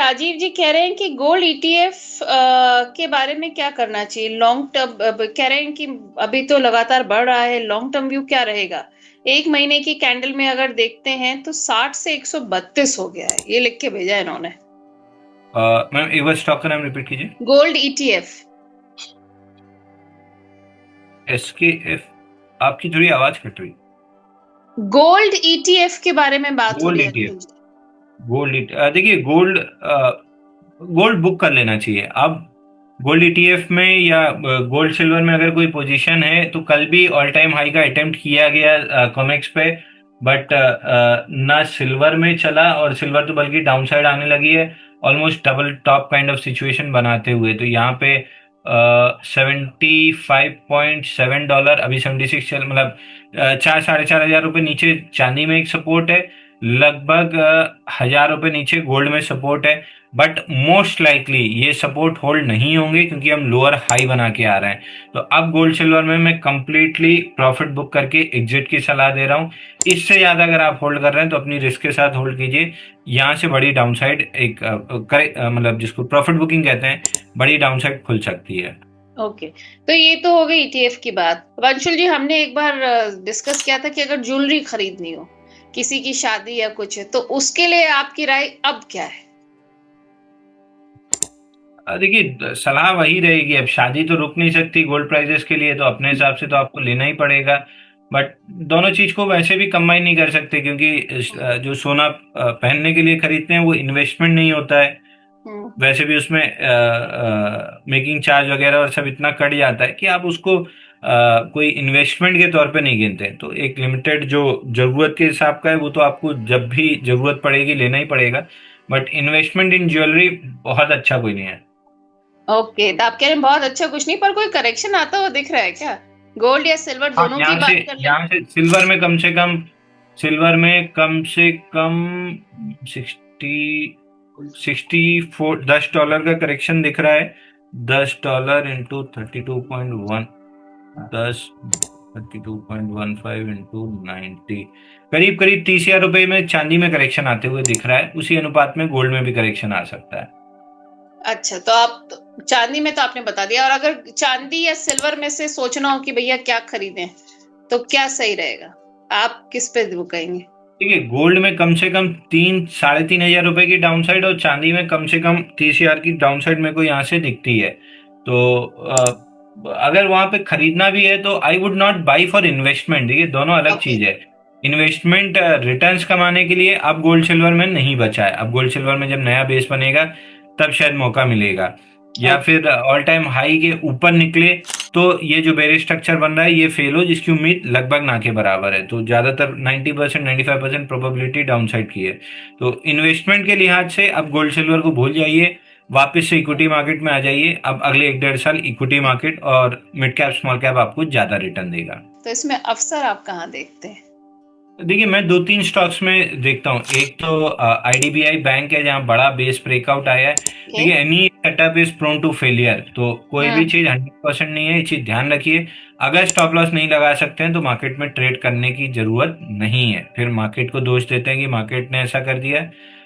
राजीव जी कह रहे हैं कि गोल्ड ईटीएफ के बारे में क्या करना चाहिए लॉन्ग टर्म। कह रहे हैं कि अभी तो लगातार बढ़ रहा है, लॉन्ग टर्म व्यू क्या रहेगा। एक महीने की कैंडल में अगर देखते हैं तो 60 से 132 हो गया है, ये लिख के भेजा है इन्होंने। मैम एक बार स्टॉक का नाम रिपीट कीजिए। Gold ETF. SKF। आपकी थोड़ी आवाज कट रही। गोल्ड ईटीएफ के बारे में बात हो गोल्ड रही है ETF। अतुल जी। गोल्ड देखिए गोल्ड गोल्ड बुक कर लेना चाहिए। अब गोल्ड ETF में या गोल्ड सिल्वर में अगर कोई पोजीशन है तो कल भी ऑल टाइम हाई का अटेम्प्ट किया गया कॉमेक्स पे। बट ना सिल्वर में चला, और सिल्वर तो बल्कि डाउन साइड आने लगी है, almost double top kind of situation बनाते हुए। तो यहाँ पे 75.7 डॉलर, अभी 76 चल, मतलब 4 साढ़े 4 हजार रुपये नीचे चांदी में एक सपोर्ट है। लगभग 1000 रुपये नीचे गोल्ड में सपोर्ट है। बट मोस्ट लाइकली ये सपोर्ट होल्ड नहीं होंगे क्योंकि हम लोअर हाई बना के आ रहे हैं। तो अब गोल्ड सिल्वर में मैं कंप्लीटली प्रॉफिट बुक करके एग्जिट की सलाह दे रहा हूँ। इससे ज़्यादा अगर आप होल्ड कर रहे हैं तो अपनी रिस्क के साथ होल्ड कीजिए। यहाँ से बड़ी डाउनसाइड एक मतलब जिसको प्रॉफिट बुकिंग कहते हैं, बड़ी डाउनसाइड खुल सकती है। ओके, तो ये तो हो गई ईटीएफ की बात। वंशुल जी, हमने एक बार डिस्कस किया था कि अगर ज्वेलरी खरीदनी हो, किसी की शादी या कुछ है, तो उसके लिए आपकी राय अब क्या है। देखिए सलाह वही रहेगी। अब शादी तो रुक नहीं सकती गोल्ड प्राइजेस के लिए, तो अपने हिसाब से तो आपको लेना ही पड़ेगा। बट दोनों चीज को वैसे भी कंबाइन नहीं कर सकते क्योंकि जो सोना पहनने के लिए खरीदते हैं वो इन्वेस्टमेंट नहीं होता है। हम्म। वैसे भी उसमें मेकिंग चार्ज वगैरह और सब इतना कट जाता है कि आप उसको कोई इन्वेस्टमेंट के तौर पे नहीं गिनते। तो एक लिमिटेड जो जरूरत के हिसाब का है वो तो आपको जब भी जरूरत पड़ेगी लेना ही पड़ेगा। बट इन्वेस्टमेंट इन ज्वेलरी बहुत अच्छा कोई नहीं है। ओके, तो आप कह रहे हैं बहुत अच्छा कुछ नहीं, पर कोई करेक्शन आता हुआ दिख रहा है क्या। गोल्ड या सिल्वर हाँ, दोनों की यहाँ से बात कर लें। यहाँ से सिल्वर में कम से कम 64 $10 का करेक्शन दिख रहा है। $10 इंटू 32.1, 32.15 इंटू 90, करीब करीब 30,000 रुपए में चांदी में करेक्शन आते हुए दिख रहा है। उसी अनुपात में गोल्ड में भी करेक्शन आ सकता है। अच्छा, तो आप चांदी में तो आपने बता दिया, और अगर चांदी या सिल्वर में से सोचना हो कि भैया क्या खरीदें, तो क्या सही रहेगा, आप किस पे रुकेंगे। देखिए गोल्ड में कम से कम 3 साढ़े 3 हजार रुपए की डाउन साइड, और चांदी में कम से कम 30,000 की डाउन साइड मेरे को यहाँ से दिखती है। तो अगर वहां पे खरीदना भी है तो आई would not by for investment. देखिए दोनों अलग ओके। चीज है। इन्वेस्टमेंट रिटर्न्स कमाने के लिए अब गोल्ड सिल्वर में नहीं बचा है। अब गोल्ड सिल्वर में जब नया बेस बनेगा तब शायद मौका मिलेगा, या ओके। फिर ऑल टाइम हाई के ऊपर निकले तो ये जो बेरिश स्ट्रक्चर बन रहा है ये फेल हो, जिसकी उम्मीद लगभग ना के बराबर है। तो ज्यादातर 90% 95% प्रोबेबिलिटी डाउन साइड की है। तो इन्वेस्टमेंट के लिहाज से अब गोल्ड सिल्वर को भूल जाइए, वापस से इक्विटी मार्केट में आ जाइए। अब अगले 1 डेढ़ साल इक्विटी मार्केट और मिड कैप स्मॉल कैप आपको ज्यादा रिटर्न देगा। तो इसमें अवसर आप कहाँ देखते हैं। देखिए मैं दो तीन स्टॉक्स में देखता हूँ। एक तो IDBI बैंक है जहाँ बड़ा बेस ब्रेकआउट आया है। ओके। देखिए any setup is prone to failure, तो कोई भी हम्म। चीज 100% नहीं है, ये चीज ध्यान रखिए। अगर स्टॉप लॉस नहीं लगा सकते हैं तो मार्केट में ट्रेड करने की जरूरत नहीं है। फिर मार्केट को दोष देते हैं कि मार्केट ने ऐसा कर दिया है।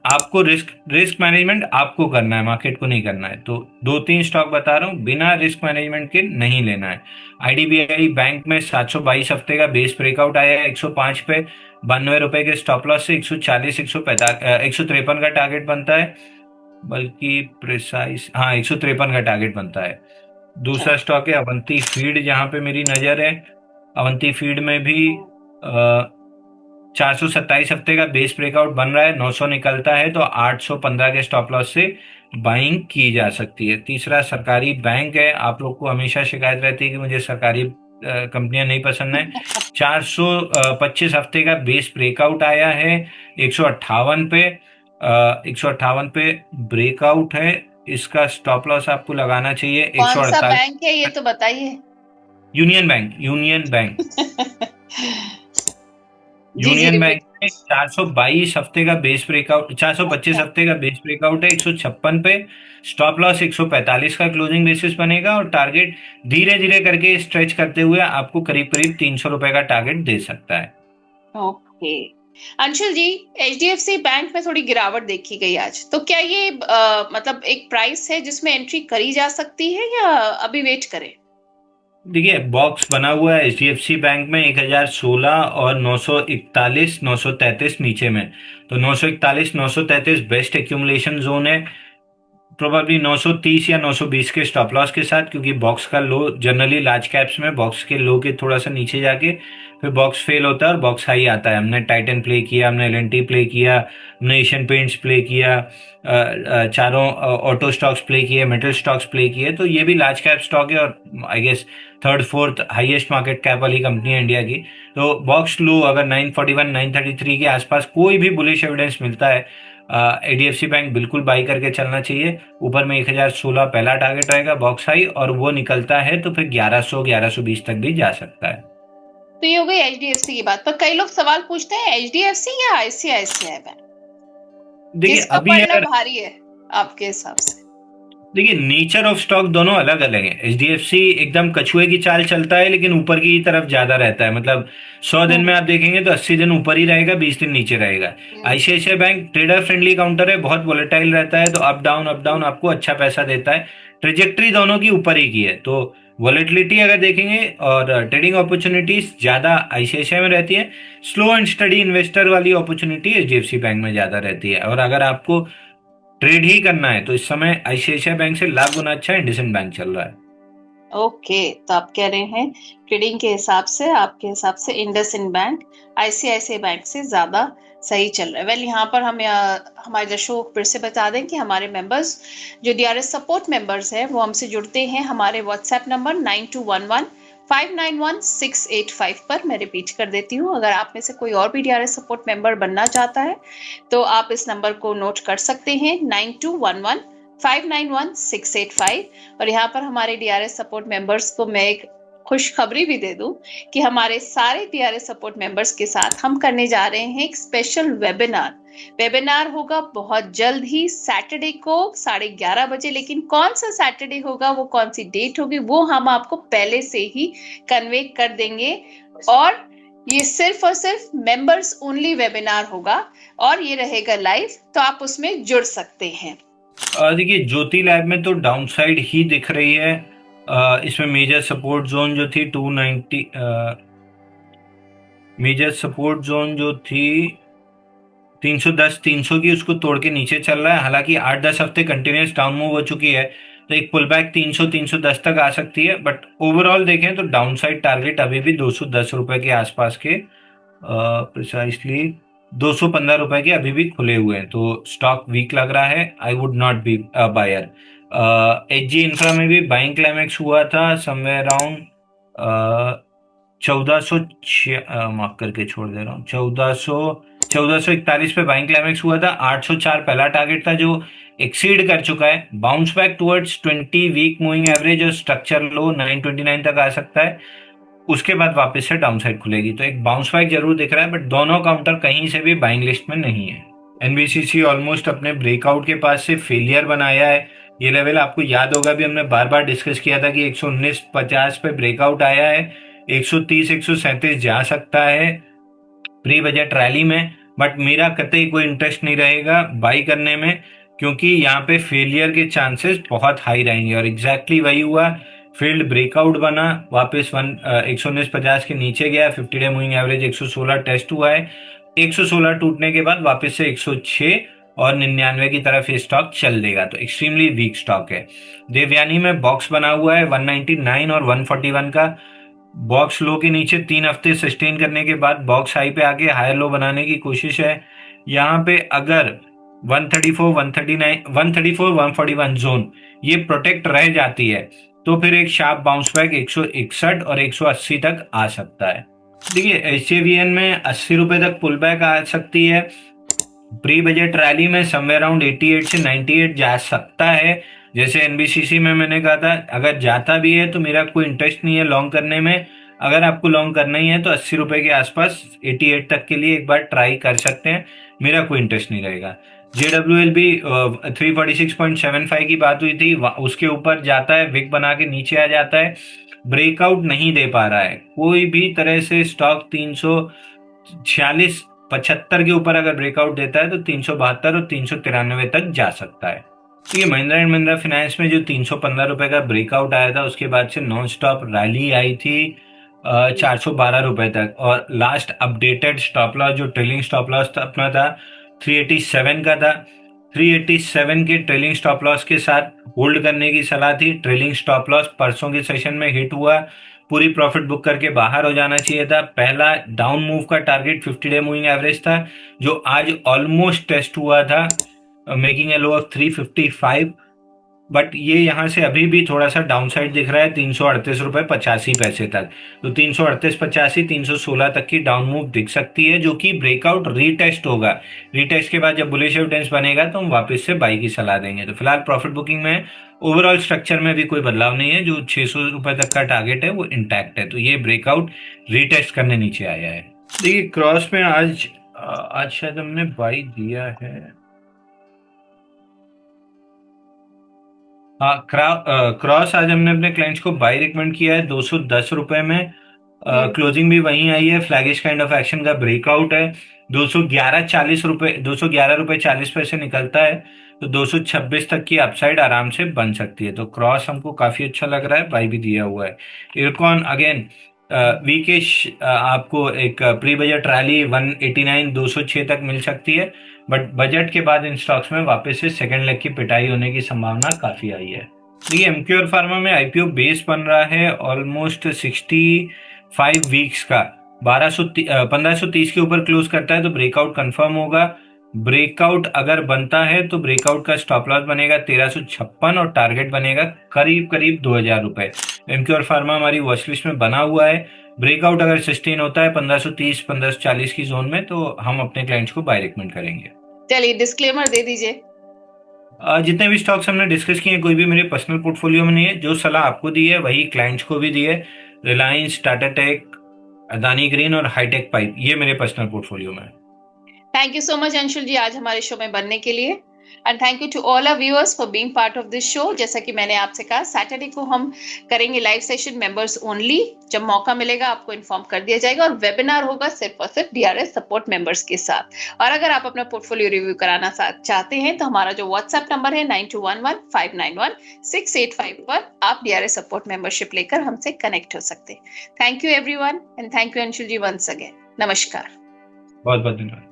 आपको रिस्क रिस्क मैनेजमेंट आपको करना है, मार्केट को नहीं करना है। तो दो तीन स्टॉक बता रहा हूँ, बिना रिस्क मैनेजमेंट के नहीं लेना है। IDBI बैंक में 722 हफ्ते का बेस ब्रेकआउट आया है 105 पे, 92 रुपए के स्टॉप लॉस से 140 153 का टारगेट बनता है। बल्कि प्रिसाइज, हाँ, 153 का टारगेट बनता है। दूसरा स्टॉक है अवंती फीड, जहां पे मेरी नजर है। अवंती फीड में भी 427 हफ्ते का बेस ब्रेकआउट बन रहा है, 900 निकलता है तो 815 के स्टॉप लॉस से बाइंग की जा सकती है। तीसरा सरकारी बैंक है। आप लोग को हमेशा शिकायत रहती है कि मुझे सरकारी कंपनियां नहीं पसंद है। 425 हफ्ते का बेस ब्रेकआउट आया है 158 पे, 158 पे ब्रेकआउट है। इसका स्टॉप लॉस आपको लगाना चाहिए कौन सा 148। बैंक है ये तो बताइए। Union bank. जी जी, यूनियन रिपीट। बैंक में 422 हफ्ते का बेस ब्रेकआउट, 425 अच्छा। हफ्ते का बेस ब्रेकआउट है 156 पे। स्टॉप लॉस 145 का क्लोजिंग बेसिस बनेगा, और टारगेट धीरे धीरे करके स्ट्रेच करते हुए आपको करीब करीब 300 रुपए का टारगेट दे सकता है। ओके, अंशुल जी, एचडीएफसी बैंक में थोड़ी गिरावट देखी गई आज, तो क्या ये मतलब एक प्राइस है जिसमें एंट्री करी जा सकती है या अभी वेट करें? देखिए, बॉक्स बना हुआ है एचडीएफसी बैंक में 1016 और 941 933 नीचे में। तो 941 933 बेस्ट एक्यूमुलेशन जोन है, प्रोबेबली 930 या 920 के स्टॉप लॉस के साथ, क्योंकि बॉक्स का लो जनरली लार्ज कैप्स में बॉक्स के लो के थोड़ा सा नीचे जाके फिर बॉक्स फेल होता है और बॉक्स हाई आता है। हमने टाइटन प्ले किया, हमने एलएनटी प्ले किया, हमने एशियन पेंट्स प्ले किया, चारों ऑटो स्टॉक्स प्ले किए, मेटल स्टॉक्स प्ले किए। तो ये भी लार्ज कैप स्टॉक है और I guess third fourth highest market cap वाली कंपनी है इंडिया की। तो बॉक्स लो अगर 941 933 के आसपास कोई भी बुलिश एविडेंस मिलता है, एचडीएफसी बैंक बिल्कुल बाई करके चलना चाहिए। ऊपर में 1016 पहला टारगेट रहेगा बॉक्स हाई, और वो निकलता है तो फिर 1100 1120 तक भी जा सकता है। तो ये हो गई एचडीएफसी की बात, पर कई लोग सवाल पूछते हैं एचडीएफसी या आईसीआईसीआई बैंक, देखिए किसका अभी पलड़ा अगर भारी है आपके हिसाब से? देखिए, नेचर ऑफ स्टॉक दोनों अलग अलग है। एचडीएफसी एकदम कछुए की चाल चलता है, लेकिन ऊपर की तरफ ज्यादा रहता है। मतलब 100 दिन में हम्म। आप देखेंगे तो 80 दिन ऊपर ही रहेगा, 20 दिन नीचे रहेगा। हम्म। ICICI bank trader friendly counter है, बहुत वोलेटाइल रहता है, तो अप डाउन आपको अच्छा पैसा देता है। ट्रेजेक्ट्री दोनों की ऊपर ही की है, तो वॉलेटिलिटी अगर देखेंगे और ट्रेडिंग अपॉर्चुनिटीज ज्यादा आईसीआईसीआई में रहती है। स्लो एंड स्टडी इन्वेस्टर वाली अपॉर्चुनिटी एचडीएफसी बैंक में ज्यादा रहती है। और अगर आपको ट्रेड ही करना है तो इस समय आईसीआईसीआई बैंक से लाख गुना अच्छा इंडसइंड बैंक चल रहा है। ओके, तो आप कह रहे हैं ट्रेडिंग के हिसाब से, आपके हिसाब से इंडसइंड बैंक आईसीआईसीआई बैंक से ज्यादा सही चल रहा है। वेल, यहाँ पर हम हमारे दर्शकों को फिर से बता दें कि हमारे मेंबर्स जो डीआरएस सपोर्ट मेंबर्स हैं वो हमसे जुड़ते हैं हमारे व्हाट्सएप नंबर 9211591685 पर। मैं रिपीट कर देती हूँ, अगर आप में से कोई और भी डीआरएस सपोर्ट मेंबर बनना चाहता है तो आप इस नंबर को नोट कर सकते हैं, 9211591685। और यहाँ पर हमारे डीआरएस सपोर्ट मेंबर्स को मैं एक खुशखबरी भी दे दूं कि हमारे सारे डीआरएस सपोर्ट मेंबर्स के साथ हम करने जा रहे हैं एक स्पेशल वेबिनार। वेबिनार होगा बहुत जल्द ही सैटरडे को 11:30 बजे, लेकिन कौन सा सैटरडे होगा, वो कौन सी डेट होगी, वो हम आपको पहले से ही कन्वे कर देंगे। और ये सिर्फ और सिर्फ मेंबर्स ओनली वेबिनार होगा और ये रहेगा लाइव, तो आप उसमें जुड़ सकते हैं। देखिए, ज्योति लैब में तो डाउनसाइड ही दिख रही है। इसमें मेजर सपोर्ट जोन जो थी 290, मेजर सपोर्ट जोन जो थी 310 300 की, उसको तोड़ के नीचे चल रहा है। हालांकि 8-10 हफ्ते कंटिन्यूस डाउन मूव हो चुकी है, तो एक पुल बैक 300 310 तक आ सकती है। बट ओवरऑल देखें तो डाउनसाइड टारगेट अभी भी 210 रुपए के आसपास के, प्रिसाइसली 215 रुपए के अभी भी खुले हुए हैं। तो स्टॉक वीक लग रहा है, I would not be buyer. HG infra में भी बाइंग क्लाइमेक्स हुआ था समवेयर अराउंड 1400, माफ करके छोड़ दे रहा हूँ, 1441 पे बाइंग क्लाइमेक्स हुआ था। 804 पहला टारगेट था जो एक्सीड कर चुका है। Bounce back towards 20 week moving average और स्ट्रक्चर लो 929 तक आ सकता है। उसके बाद वापस से डाउन साइड खुलेगी, तो एक बाउंस बैक जरूर दिख रहा है, बट दोनों काउंटर कहीं से भी बाइंग लिस्ट में नहीं है। एनबीसीसी ऑलमोस्ट अपने ब्रेकआउट के पास से फेलियर बनाया है। ये लेवल आपको याद होगा भी, हमने बार बार डिस्कस किया था कि 119.50 पे ब्रेकआउट आया है। 130 137 जा सकता है प्री बजट रैली में, बट मेरा कतई कोई इंटरेस्ट नहीं रहेगा बाई करने में, क्योंकि यहाँ पे फेलियर के चांसेस बहुत हाई रहेंगे। और एग्जैक्टली वही हुआ, फील्ड ब्रेकआउट बना, वापस 119.50 के नीचे गया। 50 डे मूविंग एवरेज 116 टेस्ट हुआ है। 116 टूटने के बाद वापस से 106 और 99 की तरफ ये स्टॉक चल देगा, तो एक्सट्रीमली वीक स्टॉक है। देवयानी में बॉक्स बना हुआ है 199 और 141 का। बॉक्स लो के नीचे 3 हफ्ते सस्टेन करने के बाद बॉक्स हाई पे आके हायर लो बनाने की कोशिश है। यहाँ पे अगर 134 139 134 141 जोन ये प्रोटेक्ट रह जाती है, तो फिर एक शार्प बाउंस बैक 161 और 180 तक आ सकता है। देखिए, एचएवीएन में 80 रुपए तक पुल बैक आ सकती है। प्री बजट रैली में समवेयर अराउंड 88 से 98 जा सकता है। जैसे एनबीसीसी में मैंने कहा था, अगर जाता भी है तो मेरा कोई इंटरेस्ट नहीं है लॉन्ग करने में। अगर आपको लॉन्ग करना ही है तो 80 रुपए के आसपास 88 तक के लिए एक बार ट्राई कर सकते हैं, मेरा कोई इंटरेस्ट नहीं रहेगा। JWL भी 346.75 की बात हुई थी, उसके ऊपर जाता है, विक बना के नीचे आ जाता है, ब्रेकआउट नहीं दे पा रहा है। कोई भी तरह से स्टॉक 346 375 के ऊपर अगर ब्रेकआउट देता है तो 372 और 393 तक जा सकता है। तो ये महिंद्रा एंड महिंद्रा फाइनेंस में जो 315 रुपए का ब्रेकआउट आया था, उसके बाद से नॉन स्टॉप रैली आई थी 412 रुपए तक, और लास्ट अपडेटेड स्टॉप लॉस जो ट्रेलिंग स्टॉप लॉस अपना था 387 का था। 387 के ट्रेलिंग स्टॉप लॉस के साथ होल्ड करने की सलाह थी। ट्रेलिंग स्टॉप लॉस परसों के सेशन में हिट हुआ, पूरी प्रॉफिट बुक करके बाहर हो जाना चाहिए था। पहला डाउन मूव का टारगेट 50 डे मूविंग एवरेज था, जो आज ऑलमोस्ट टेस्ट हुआ था, making a low of 355, but ये यहाँ से अभी भी थोड़ा सा डाउन साइड दिख रहा है 338 रुपए 85 पैसे तक। तो 338 85 316 तक की डाउन मूव दिख सकती है, जो कि ब्रेकआउट रीटेस्ट होगा। रीटेस्ट के बाद जब बुलिश एविडेंस बनेगा तो हम वापस से बाई की सलाह देंगे। तो फिलहाल प्रॉफिट बुकिंग में ओवरऑल स्ट्रक्चर में भी कोई बदलाव नहीं है, जो 600 रुपए तक का टारगेट है वो इंटैक्ट है। तो ये ब्रेकआउट रीटेस्ट करने नीचे आया है। देखिए क्रॉस में आज शायद हमने बाई दिया है। हाँ, क्रॉस आज हमने अपने क्लाइंट्स को बाई रिकमेंड किया है 210 रुपए में। क्लोजिंग भी वहीं आई है, फ्लैगिश काइंड ऑफ एक्शन का ब्रेकआउट है। 211 रुपए 40 पैसे निकलता है, तो 226 तक की अपसाइड आराम से बन सकती है। तो क्रॉस हमको काफी अच्छा लग रहा है, बाई भी दिया हुआ है। इरकॉन अगेन वीकेश, आपको एक प्री बजट रैली 189 206 तक मिल सकती है, बट बजट के बाद इन स्टॉक्स में वापस से सेकंड लेग की पिटाई होने की संभावना काफी आई है। देखिए एमक्यूआर फार्मा में आईपीओ बेस बन रहा है ऑलमोस्ट 65 वीक्स का। 1530 के ऊपर क्लोज करता है तो ब्रेकआउट कंफर्म होगा। ब्रेकआउट अगर बनता है तो ब्रेकआउट का स्टॉप लॉस बनेगा 1356 और टारगेट बनेगा करीब करीब 2000 रुपए। एमक्यूआर फार्मा हमारी वॉच लिस्ट में बना हुआ है। ब्रेकआउट अगर सस्टेन होता है 1530 1540 की जोन में, तो हम अपने क्लाइंट्स को बाय रिकमेंड करेंगे। चलिए डिस्क्लेमर दे दीजिए। जितने भी स्टॉक्स हमने डिस्कस किए कोई भी मेरे पर्सनल पोर्टफोलियो में नहीं है। जो सलाह आपको दी है वही क्लाइंट्स को भी दी है। रिलायंस, टाटा टेक, अदानी ग्रीन और हाईटेक पाइप, ये मेरे पर्सनल पोर्टफोलियो में है। Thank you so much Anshul ji आज हमारे शो में बनने के लिए, and thank you to all our viewers for being part of this show. जैसा कि मैंने आपसे कहा, सैटरडे को हम करेंगे लाइव सेशन मेंबर्स ओनली। जब मौका मिलेगा आपको इन्फॉर्म कर दिया जाएगा, और वेबिनार होगा सिर्फ और सिर्फ डीआरएस सपोर्ट मेंबर्स के साथ। और अगर आप अपना पोर्टफोलियो रिव्यू कराना चाहते हैं तो हमारा जो व्हाट्सएप नंबर है 9211591685 पर आप डीआरएस सपोर्ट मेंबरशिप लेकर हमसे कनेक्ट हो सकते हैं। Thank you everyone, and thank you Anshul ji once again. नमस्कार। बहुत बहुत धन्यवाद।